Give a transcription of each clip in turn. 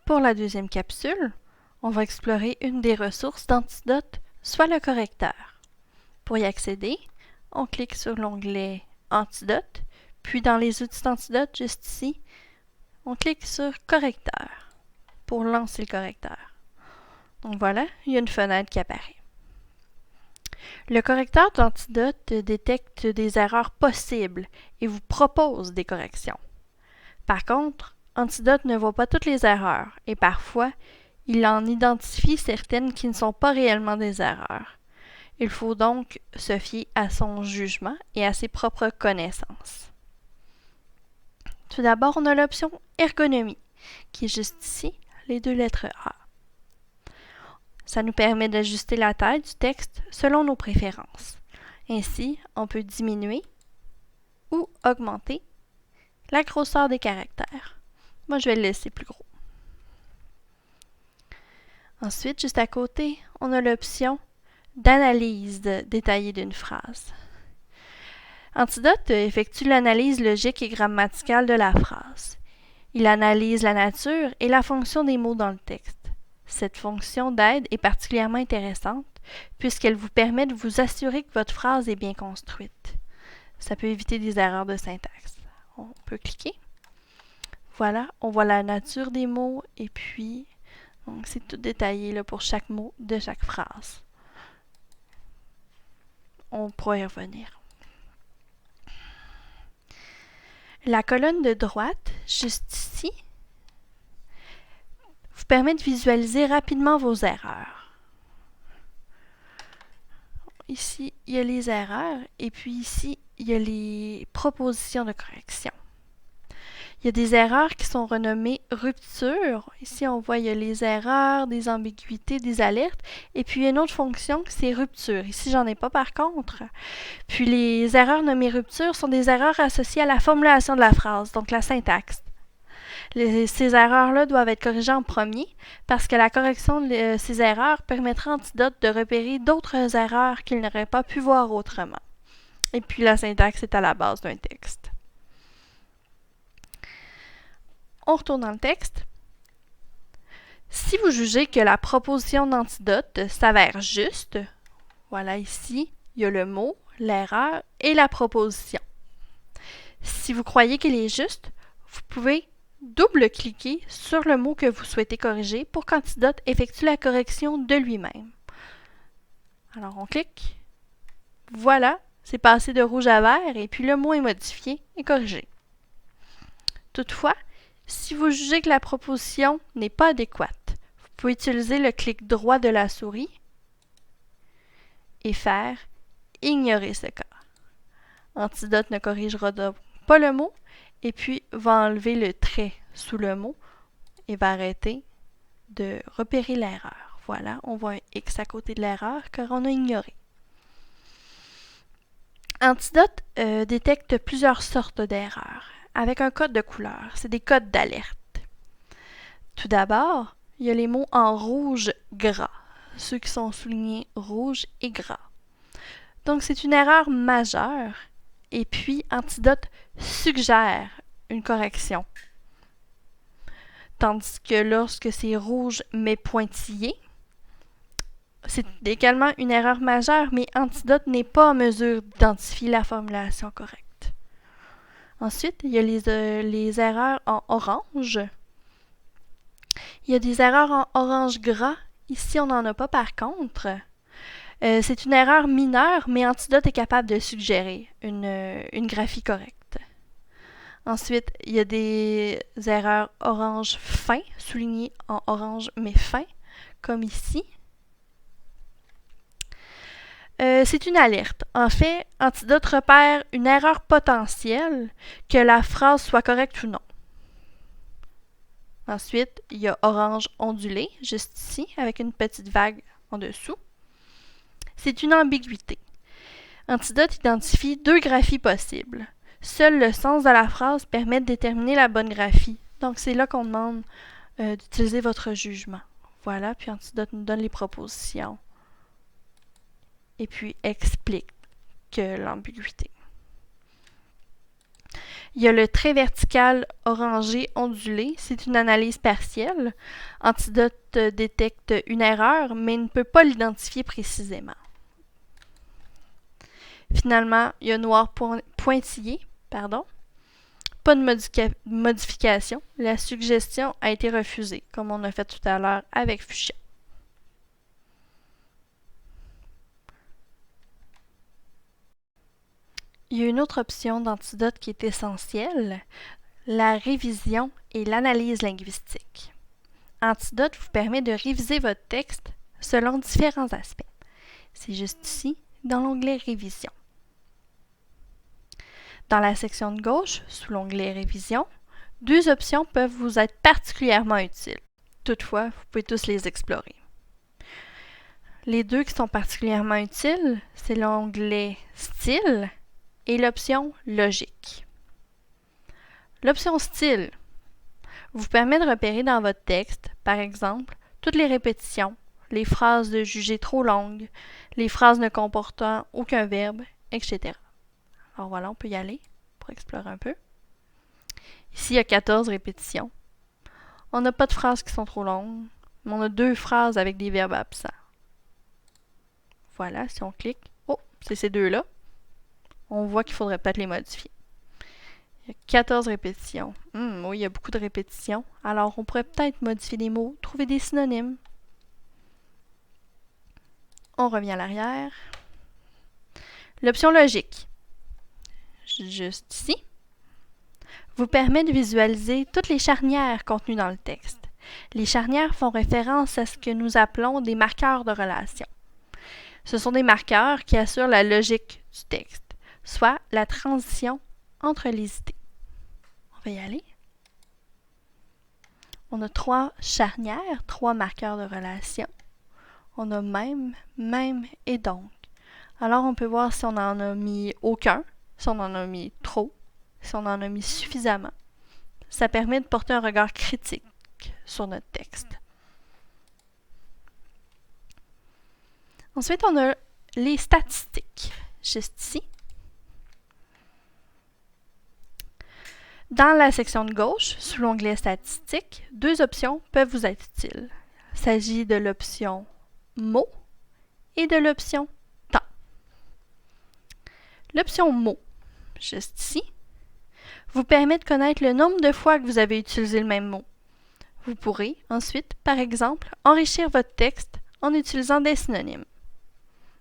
Pour la deuxième capsule, on va explorer une des ressources d'Antidote, soit le correcteur. Pour y accéder, on clique sur l'onglet Antidote, puis dans les outils d'Antidote, juste ici, on clique sur Correcteur pour lancer le correcteur. Donc voilà, il y a une fenêtre qui apparaît. Le correcteur d'Antidote détecte des erreurs possibles et vous propose des corrections. Par contre, Antidote ne voit pas toutes les erreurs et parfois, il en identifie certaines qui ne sont pas réellement des erreurs. Il faut donc se fier à son jugement et à ses propres connaissances. Tout d'abord, on a l'option Ergonomie, qui est juste ici, les deux lettres A. Ça nous permet d'ajuster la taille du texte selon nos préférences. Ainsi, on peut diminuer ou augmenter la grosseur des caractères. Moi, je vais le laisser plus gros. Ensuite, juste à côté, on a l'option d'analyse détaillée d'une phrase. Antidote effectue l'analyse logique et grammaticale de la phrase. Il analyse la nature et la fonction des mots dans le texte. Cette fonction d'aide est particulièrement intéressante puisqu'elle vous permet de vous assurer que votre phrase est bien construite. Ça peut éviter des erreurs de syntaxe. On peut cliquer. Voilà, on voit la nature des mots et puis donc c'est tout détaillé là, pour chaque mot de chaque phrase. On pourra y revenir. La colonne de droite, juste ici, vous permet de visualiser rapidement vos erreurs. Ici, il y a les erreurs et puis ici, il y a les propositions de correction. Il y a des erreurs qui sont renommées ruptures. Ici, on voit il y a les erreurs, des ambiguïtés, des alertes. Et puis, il y a une autre fonction, c'est rupture. Ici, j'en ai pas par contre. Puis, les erreurs nommées ruptures sont des erreurs associées à la formulation de la phrase, donc la syntaxe. Ces erreurs-là doivent être corrigées en premier parce que la correction de ces erreurs permettra à Antidote de repérer d'autres erreurs qu'il n'aurait pas pu voir autrement. Et puis, la syntaxe est à la base d'un texte. On retourne dans le texte. Si vous jugez que la proposition d'Antidote s'avère juste, voilà ici, il y a le mot, l'erreur et la proposition. Si vous croyez qu'elle est juste, vous pouvez double-cliquer sur le mot que vous souhaitez corriger pour qu'Antidote effectue la correction de lui-même. Alors on clique. Voilà, c'est passé de rouge à vert et puis le mot est modifié et corrigé. Toutefois, si vous jugez que la proposition n'est pas adéquate, vous pouvez utiliser le clic droit de la souris et faire « Ignorer ce cas ». Antidote ne corrigera donc pas le mot et puis va enlever le trait sous le mot et va arrêter de repérer l'erreur. Voilà, on voit un X à côté de l'erreur car on a ignoré. Antidote détecte plusieurs sortes d'erreurs avec un code de couleur. C'est des codes d'alerte. Tout d'abord, il y a les mots en rouge gras, ceux qui sont soulignés rouge et gras. Donc, c'est une erreur majeure et puis Antidote suggère une correction. Tandis que lorsque c'est rouge mais pointillé, c'est également une erreur majeure, mais Antidote n'est pas en mesure d'identifier la formulation correcte. Ensuite, il y a les erreurs en orange. Il y a des erreurs en orange gras. Ici, on n'en a pas par contre. C'est une erreur mineure, mais Antidote est capable de suggérer une graphie correcte. Ensuite, il y a des erreurs orange fin, soulignées en orange mais fin, comme ici. C'est une alerte. En fait, Antidote repère une erreur potentielle, que la phrase soit correcte ou non. Ensuite, il y a orange ondulé, juste ici, avec une petite vague en dessous. C'est une ambiguïté. Antidote identifie deux graphies possibles. Seul le sens de la phrase permet de déterminer la bonne graphie. Donc, c'est là qu'on demande d'utiliser votre jugement. Voilà, puis Antidote nous donne les propositions. Et puis explique que l'ambiguïté. Il y a le trait vertical orangé ondulé, c'est une analyse partielle. Antidote détecte une erreur, mais ne peut pas l'identifier précisément. Finalement, il y a noir pointillé, pardon. Pas de modification. La suggestion a été refusée, comme on a fait tout à l'heure avec fuchsia. Il y a une autre option d'antidote qui est essentielle, la révision et l'analyse linguistique. Antidote vous permet de réviser votre texte selon différents aspects. C'est juste ici, dans l'onglet Révision. Dans la section de gauche, sous l'onglet Révision, deux options peuvent vous être particulièrement utiles. Toutefois, vous pouvez tous les explorer. Les deux qui sont particulièrement utiles, c'est l'onglet Style et l'option Logique. L'option Style vous permet de repérer dans votre texte, par exemple, toutes les répétitions, les phrases jugées trop longues, les phrases ne comportant aucun verbe, etc. Alors voilà, on peut y aller pour explorer un peu. Ici, il y a 14 répétitions. On n'a pas de phrases qui sont trop longues, mais on a 2 phrases avec des verbes absents. Voilà, si on clique, oh, c'est ces deux-là. On voit qu'il faudrait peut-être les modifier. Il y a 14 répétitions. Oui, il y a beaucoup de répétitions. Alors, on pourrait peut-être modifier des mots, trouver des synonymes. On revient à l'arrière. L'option logique, juste ici, vous permet de visualiser toutes les charnières contenues dans le texte. Les charnières font référence à ce que nous appelons des marqueurs de relation. Ce sont des marqueurs qui assurent la logique du texte, soit la transition entre les idées. On va y aller. On a 3 charnières, 3 marqueurs de relation. On a même et donc. Alors, on peut voir si on en a mis aucun, si on en a mis trop, si on en a mis suffisamment. Ça permet de porter un regard critique sur notre texte. Ensuite, on a les statistiques, juste ici. Dans la section de gauche, sous l'onglet Statistiques, 2 options peuvent vous être utiles. Il s'agit de l'option Mots et de l'option Temps. L'option Mots, juste ici, vous permet de connaître le nombre de fois que vous avez utilisé le même mot. Vous pourrez ensuite, par exemple, enrichir votre texte en utilisant des synonymes.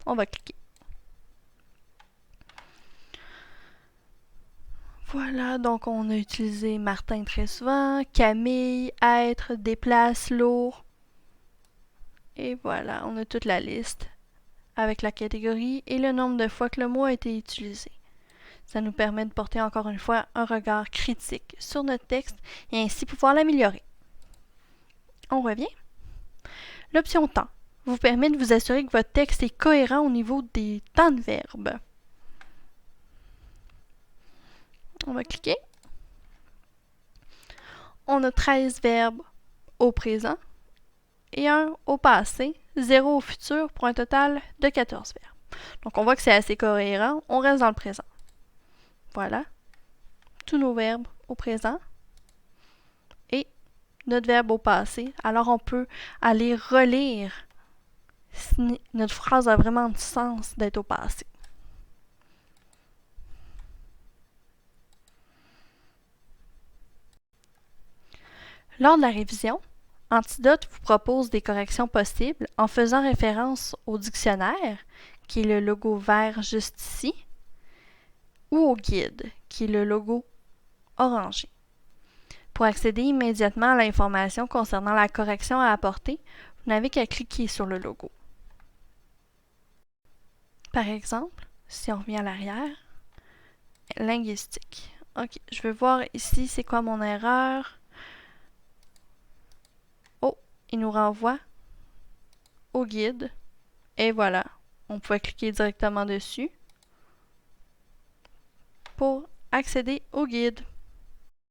On va cliquer. Voilà, donc on a utilisé Martin très souvent, Camille, être, déplace, lourd. Et voilà, on a toute la liste avec la catégorie et le nombre de fois que le mot a été utilisé. Ça nous permet de porter encore une fois un regard critique sur notre texte et ainsi pouvoir l'améliorer. On revient. L'option temps vous permet de vous assurer que votre texte est cohérent au niveau des temps de verbe. On va cliquer. On a 13 verbes au présent et 1 au passé, 0 au futur pour un total de 14 verbes. Donc on voit que c'est assez cohérent, on reste dans le présent. Voilà, tous nos verbes au présent et notre verbe au passé. Alors on peut aller relire si notre phrase a vraiment du sens d'être au passé. Lors de la révision, Antidote vous propose des corrections possibles en faisant référence au dictionnaire, qui est le logo vert juste ici, ou au guide, qui est le logo orangé. Pour accéder immédiatement à l'information concernant la correction à apporter, vous n'avez qu'à cliquer sur le logo. Par exemple, si on revient à l'arrière, linguistique. Ok, je veux voir ici c'est quoi mon erreur. Oh, il nous renvoie au guide. Et voilà, on peut cliquer directement dessus pour accéder au guide.